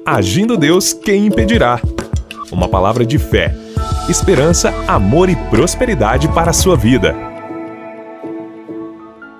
Agindo Deus, quem impedirá? Uma palavra de fé, esperança, amor e prosperidade para a sua vida.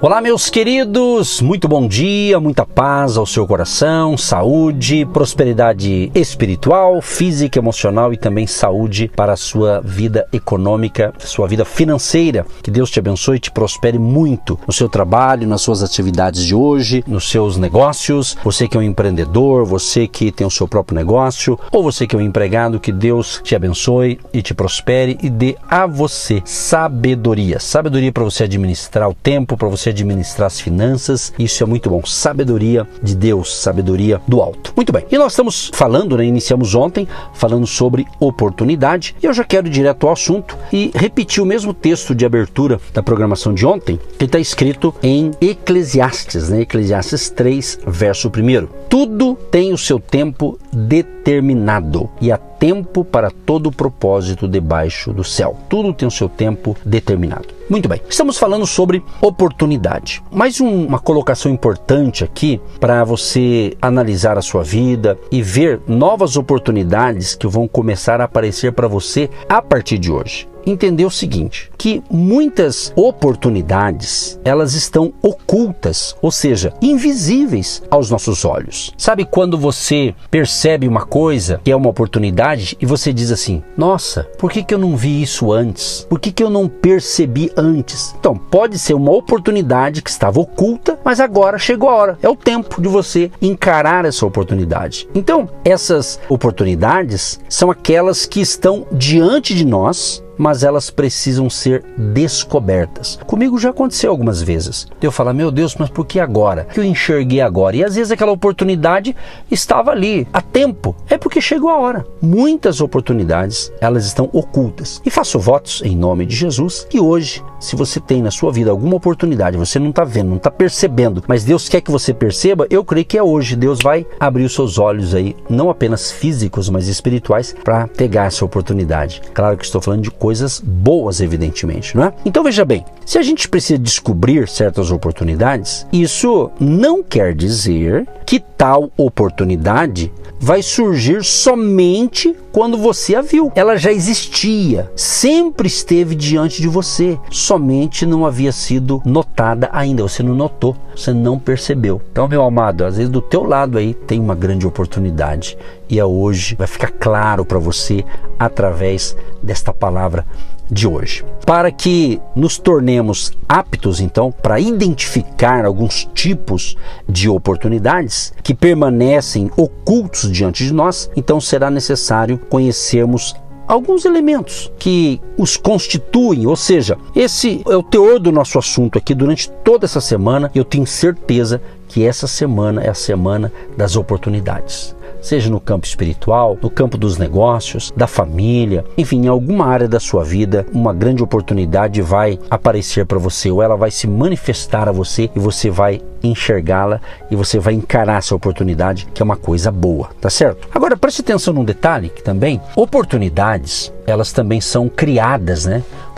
Olá, meus queridos, muito bom dia, muita paz ao seu coração, saúde, prosperidade espiritual, física, emocional e também saúde para a sua vida econômica, sua vida financeira. Que Deus te abençoe e te prospere muito no seu trabalho, nas suas atividades de hoje, nos seus negócios. Você que é um empreendedor, você que tem o seu próprio negócio ou você que é um empregado, que Deus te abençoe e te prospere e dê a você sabedoria. Sabedoria para você administrar o tempo, para você administrar as finanças. Isso é muito bom. Sabedoria de Deus, sabedoria do alto. Muito bem. E nós estamos falando, iniciamos ontem, falando sobre oportunidade. E eu já quero ir direto ao assunto e repetir o mesmo texto de abertura da programação de ontem, que está escrito em Eclesiastes, Eclesiastes 3, verso 1. Tudo tem o seu tempo determinado e há tempo para todo o propósito debaixo do céu. Tudo tem o seu tempo determinado. Muito bem, estamos falando sobre oportunidade. Mais uma colocação importante aqui para você analisar a sua vida e ver novas oportunidades que vão começar a aparecer para você a partir de hoje. Entender o seguinte, que muitas oportunidades, elas estão ocultas, ou seja, invisíveis aos nossos olhos. Sabe quando você percebe uma coisa que é uma oportunidade e você diz assim, nossa, por que eu não vi isso antes? Por que eu não percebi antes? Então, pode ser uma oportunidade que estava oculta, mas agora chegou a hora. É o tempo de você encarar essa oportunidade. Então, essas oportunidades são aquelas que estão diante de nós, mas elas precisam ser descobertas. Comigo já aconteceu algumas vezes. Eu falo, meu Deus, mas por que agora? Que eu enxerguei agora? E às vezes aquela oportunidade estava ali, a tempo. É porque chegou a hora. Muitas oportunidades, elas estão ocultas. E faço votos em nome de Jesus que hoje, se você tem na sua vida alguma oportunidade, você não está vendo, não está percebendo, mas Deus quer que você perceba, eu creio que é hoje. Deus vai abrir os seus olhos aí, não apenas físicos, mas espirituais, para pegar essa oportunidade. Claro que estou falando de coisas boas, evidentemente, não é? Então veja bem, se a gente precisa descobrir certas oportunidades, isso não quer dizer que tal oportunidade vai surgir somente quando você a viu. Ela já existia, sempre esteve diante de você, somente não havia sido notada ainda, você não notou, você não percebeu. Então, meu amado, às vezes do teu lado aí tem uma grande oportunidade e hoje vai ficar claro para você através desta palavra de hoje. Para que nos tornemos aptos, então, para identificar alguns tipos de oportunidades que permanecem ocultos diante de nós, então será necessário conhecermos alguns elementos que os constituem, ou seja, esse é o teor do nosso assunto aqui durante toda essa semana, e eu tenho certeza que essa semana é a semana das oportunidades. Seja no campo espiritual, no campo dos negócios, da família, enfim, em alguma área da sua vida, uma grande oportunidade vai aparecer para você, ou ela vai se manifestar a você e você vai enxergá-la e você vai encarar essa oportunidade, que é uma coisa boa, tá certo? Agora, preste atenção num detalhe que também, oportunidades, elas também são criadas,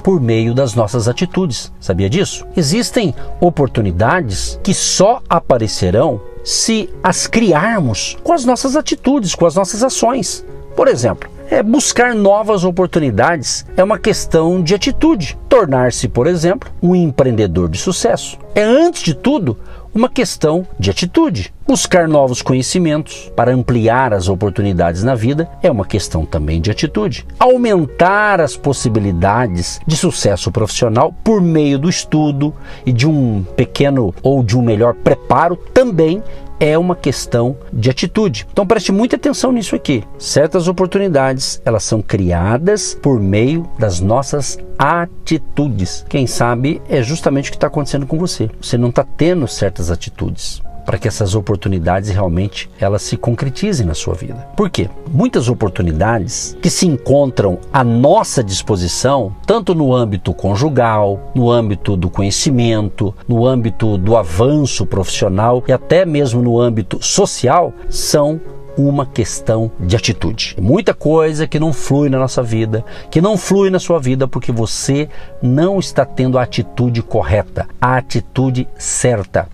por meio das nossas atitudes. Sabia disso? Existem oportunidades que só aparecerão se as criarmos com as nossas atitudes, com as nossas ações. Por exemplo, buscar novas oportunidades é uma questão de atitude. Tornar-se, por exemplo, um empreendedor de sucesso é, antes de tudo, uma questão de atitude. Buscar novos conhecimentos para ampliar as oportunidades na vida é uma questão também de atitude. Aumentar as possibilidades de sucesso profissional por meio do estudo e de um pequeno ou de um melhor preparo também é uma questão de atitude. Então preste muita atenção nisso aqui. Certas oportunidades, elas são criadas por meio das nossas atitudes. Quem sabe é justamente o que está acontecendo com você. Você não está tendo certas atitudes para que essas oportunidades realmente elas se concretizem na sua vida. Por quê? Muitas oportunidades que se encontram à nossa disposição, tanto no âmbito conjugal, no âmbito do conhecimento, no âmbito do avanço profissional e até mesmo no âmbito social, são uma questão de atitude. Muita coisa que não flui na nossa vida, que não flui na sua vida porque você não está tendo a atitude correta, a atitude certa.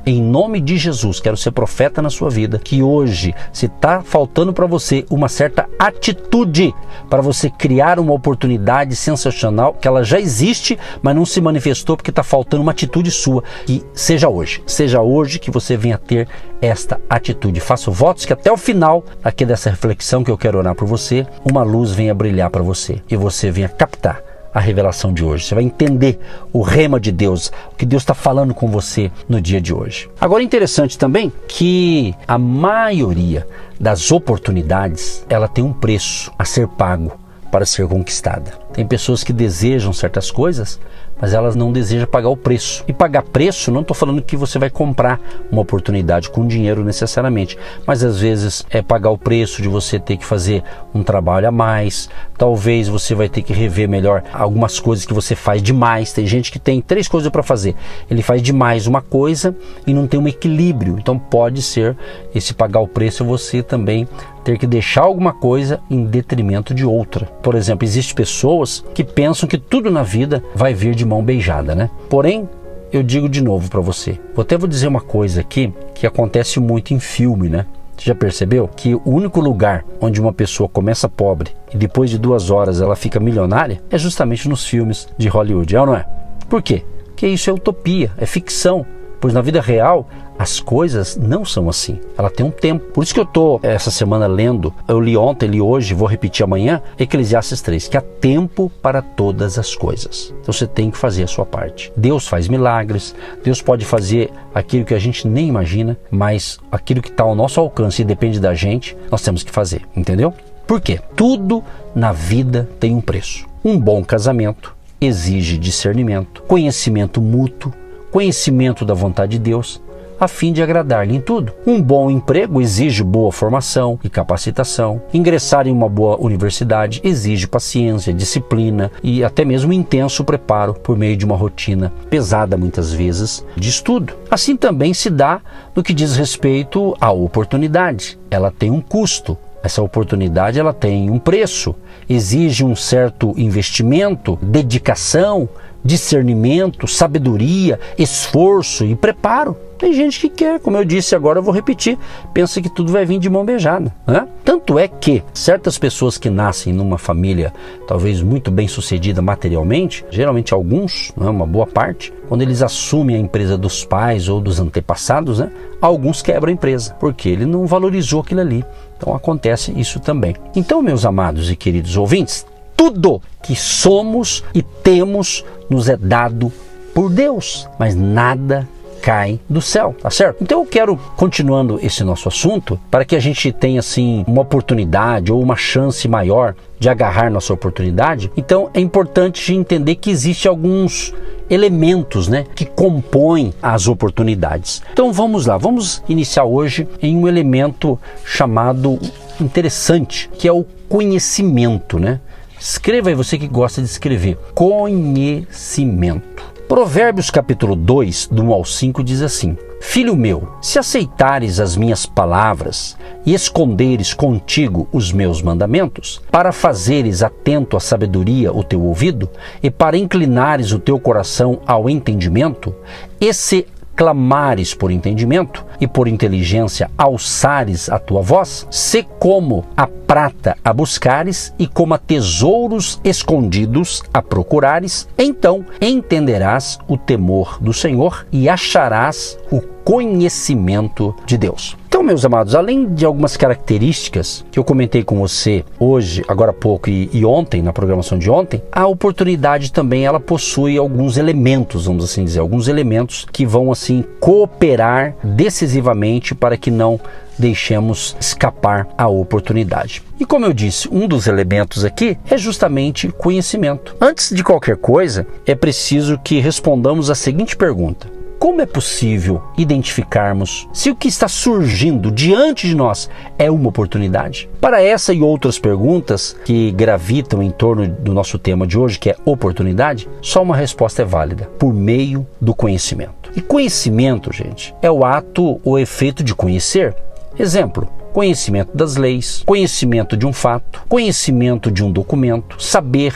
em nome de Jesus, quero ser profeta na sua vida, que hoje, se está faltando para você uma certa atitude para você criar uma oportunidade sensacional, que ela já existe, mas não se manifestou porque está faltando uma atitude sua, que seja hoje que você venha ter esta atitude. Faço votos que até o final aqui dessa reflexão que eu quero orar por você, uma luz venha brilhar para você e você venha captar a revelação de hoje. Você vai entender o rema de Deus, o que Deus está falando com você no dia de hoje. Agora, interessante também que a maioria das oportunidades, ela tem um preço a ser pago para ser conquistada. Tem pessoas que desejam certas coisas, mas elas não desejam pagar o preço. E pagar preço, não estou falando que você vai comprar uma oportunidade com dinheiro necessariamente, mas às vezes é pagar o preço de você ter que fazer um trabalho a mais, talvez você vai ter que rever melhor algumas coisas que você faz demais. Tem gente que tem 3 coisas para fazer, ele faz demais uma coisa e não tem um equilíbrio, então pode ser esse pagar o preço você também ter que deixar alguma coisa em detrimento de outra. Por exemplo, existem pessoas que pensam que tudo na vida vai vir de mão beijada, né? Porém, eu digo de novo para você, até vou dizer uma coisa aqui que acontece muito em filme, né? Você já percebeu que o único lugar onde uma pessoa começa pobre e depois de 2 horas ela fica milionária é justamente nos filmes de Hollywood, é ou não é? Por quê? Porque isso é utopia, é ficção. Pois na vida real, as coisas não são assim. Ela tem um tempo. Por isso que eu estou essa semana lendo, eu li ontem, li hoje, vou repetir amanhã, Eclesiastes 3, que há tempo para todas as coisas. Então você tem que fazer a sua parte. Deus faz milagres, Deus pode fazer aquilo que a gente nem imagina, mas aquilo que está ao nosso alcance e depende da gente, nós temos que fazer, entendeu? Por quê? Tudo na vida tem um preço. Um bom casamento exige discernimento, conhecimento mútuo, conhecimento da vontade de Deus, a fim de agradar-lhe em tudo. Um bom emprego exige boa formação e capacitação. Ingressar em uma boa universidade exige paciência, disciplina e até mesmo intenso preparo por meio de uma rotina pesada, muitas vezes, de estudo. Assim também se dá no que diz respeito à oportunidade. Ela tem um custo. Essa oportunidade ela tem um preço, exige um certo investimento, dedicação, discernimento, sabedoria, esforço e preparo. Tem gente que quer, como eu disse agora, eu vou repetir, pensa que tudo vai vir de mão beijada, né? Tanto é que certas pessoas que nascem numa família talvez muito bem sucedida materialmente, geralmente alguns, né, uma boa parte, quando eles assumem a empresa dos pais ou dos antepassados, né, alguns quebram a empresa, porque ele não valorizou aquilo ali. Então acontece isso também. Então, meus amados e queridos ouvintes, tudo que somos e temos nos é dado por Deus, mas nada cai do céu, tá certo? Então eu quero, continuando esse nosso assunto, para que a gente tenha assim uma oportunidade ou uma chance maior de agarrar nossa oportunidade, então é importante entender que existem alguns elementos, né, que compõem as oportunidades. Então vamos lá, vamos iniciar hoje em um elemento chamado interessante, que é o conhecimento, né? Escreva aí, você que gosta de escrever, conhecimento. Provérbios capítulo 2, do 1 ao 5 diz assim: Filho meu, se aceitares as minhas palavras e esconderes contigo os meus mandamentos, para fazeres atento à sabedoria o teu ouvido e para inclinares o teu coração ao entendimento, e se clamares por entendimento e por inteligência alçares a tua voz, se como a prata a buscares e como a tesouros escondidos a procurares, então entenderás o temor do Senhor e acharás o conhecimento de Deus. Então, meus amados, além de algumas características que eu comentei com você hoje, agora há pouco e ontem, na programação de ontem, a oportunidade também ela possui alguns elementos, vamos assim dizer, alguns elementos que vão assim cooperar decisivamente para que não deixemos escapar a oportunidade. E como eu disse, um dos elementos aqui é justamente conhecimento. Antes de qualquer coisa, é preciso que respondamos a seguinte pergunta: como é possível identificarmos se o que está surgindo diante de nós é uma oportunidade? Para essa e outras perguntas que gravitam em torno do nosso tema de hoje, que é oportunidade, só uma resposta é válida: por meio do conhecimento. E conhecimento, gente, é o ato ou efeito de conhecer. Exemplo: conhecimento das leis, conhecimento de um fato, conhecimento de um documento, saber,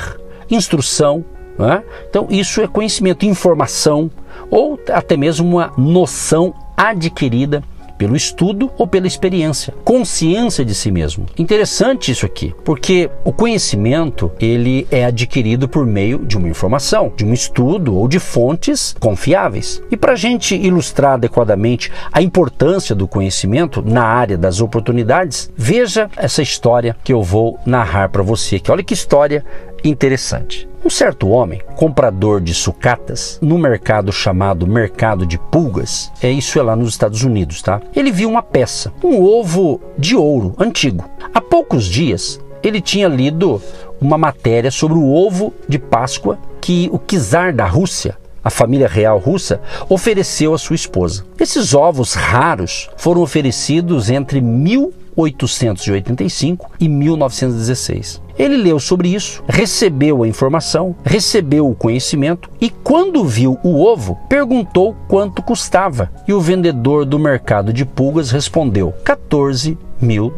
instrução, né? Então isso é conhecimento, informação, ou até mesmo uma noção adquirida pelo estudo ou pela experiência, consciência de si mesmo. Interessante isso aqui, porque o conhecimento ele é adquirido por meio de uma informação, de um estudo ou de fontes confiáveis. E para a gente ilustrar adequadamente a importância do conhecimento na área das oportunidades, veja essa história que eu vou narrar para você aqui. Olha que história interessante. Um certo homem, comprador de sucatas, no mercado chamado Mercado de Pulgas, isso é lá nos Estados Unidos, tá? Ele viu uma peça, um ovo de ouro antigo. Há poucos dias, ele tinha lido uma matéria sobre o ovo de Páscoa que o czar da Rússia, a família real russa, ofereceu à sua esposa. Esses ovos raros foram oferecidos entre 1885 e 1916. Ele leu sobre isso, recebeu a informação, recebeu o conhecimento e quando viu o ovo, perguntou quanto custava. E o vendedor do mercado de pulgas respondeu $14 mil.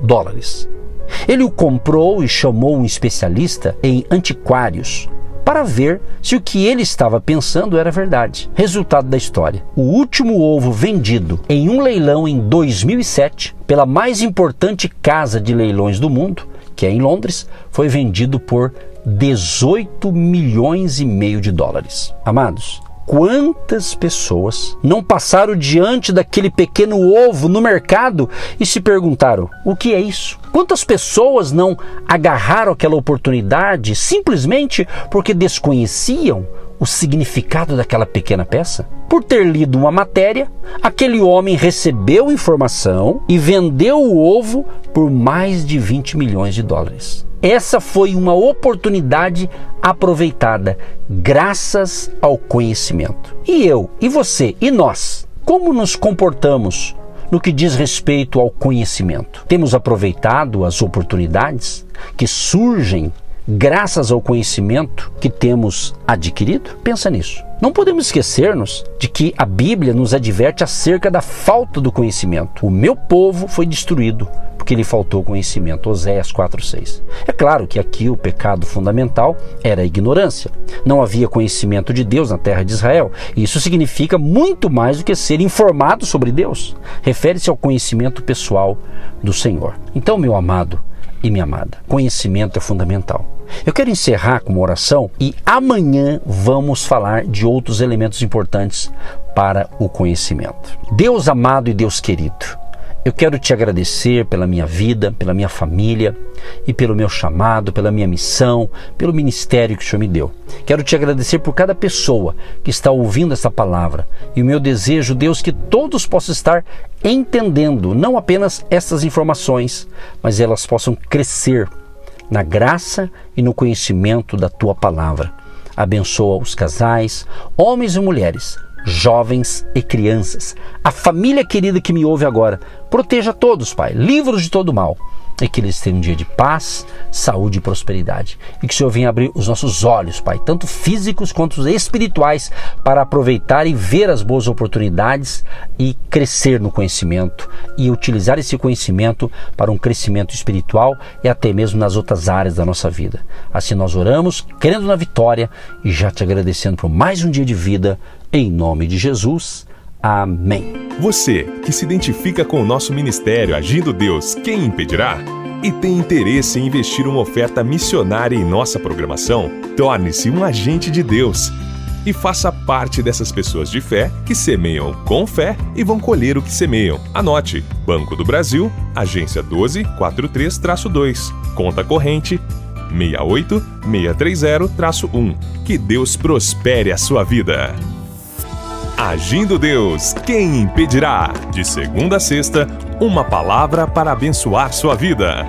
Ele o comprou e chamou um especialista em antiquários para ver se o que ele estava pensando era verdade. Resultado da história: o último ovo vendido em um leilão em 2007 pela mais importante casa de leilões do mundo, que é em Londres, foi vendido por $18,5 milhões. Amados, quantas pessoas não passaram diante daquele pequeno ovo no mercado e se perguntaram: o que é isso? Quantas pessoas não agarraram aquela oportunidade simplesmente porque desconheciam o significado daquela pequena peça? Por ter lido uma matéria, aquele homem recebeu informação e vendeu o ovo por mais de $20 milhões. Essa foi uma oportunidade aproveitada graças ao conhecimento. E eu, e você, e nós, como nos comportamos no que diz respeito ao conhecimento? Temos aproveitado as oportunidades que surgem graças ao conhecimento que temos adquirido? Pensa nisso. Não podemos esquecer-nos de que a Bíblia nos adverte acerca da falta do conhecimento. O meu povo foi destruído porque lhe faltou conhecimento. Oséias 4:6. É claro que aqui o pecado fundamental era a ignorância. Não havia conhecimento de Deus na terra de Israel. E isso significa muito mais do que ser informado sobre Deus. Refere-se ao conhecimento pessoal do Senhor. Então, meu amado e minha amada, conhecimento é fundamental. Eu quero encerrar com uma oração e amanhã vamos falar de outros elementos importantes para o conhecimento. Deus amado e Deus querido, eu quero te agradecer pela minha vida, pela minha família e pelo meu chamado, pela minha missão, pelo ministério que o Senhor me deu. Quero te agradecer por cada pessoa que está ouvindo essa palavra. E o meu desejo, Deus, que todos possam estar entendendo não apenas essas informações, mas elas possam crescer na graça e no conhecimento da Tua palavra. Abençoa os casais, homens e mulheres, jovens e crianças, a família querida que me ouve agora. Proteja todos, Pai, livra-os de todo mal, e que eles tenham um dia de paz, saúde e prosperidade. E que o Senhor venha abrir os nossos olhos, Pai, tanto físicos quanto espirituais, para aproveitar e ver as boas oportunidades e crescer no conhecimento e utilizar esse conhecimento para um crescimento espiritual e até mesmo nas outras áreas da nossa vida. Assim nós oramos, crendo na vitória e já te agradecendo por mais um dia de vida, em nome de Jesus. Amém. Você que se identifica com o nosso ministério Agindo Deus, quem impedirá? E tem interesse em investir uma oferta missionária em nossa programação? Torne-se um agente de Deus e faça parte dessas pessoas de fé que semeiam com fé e vão colher o que semeiam. Anote: Banco do Brasil, agência 1243-2, conta corrente 68630-1. Que Deus prospere a sua vida. Agindo Deus, quem impedirá? De segunda a sexta, uma palavra para abençoar sua vida.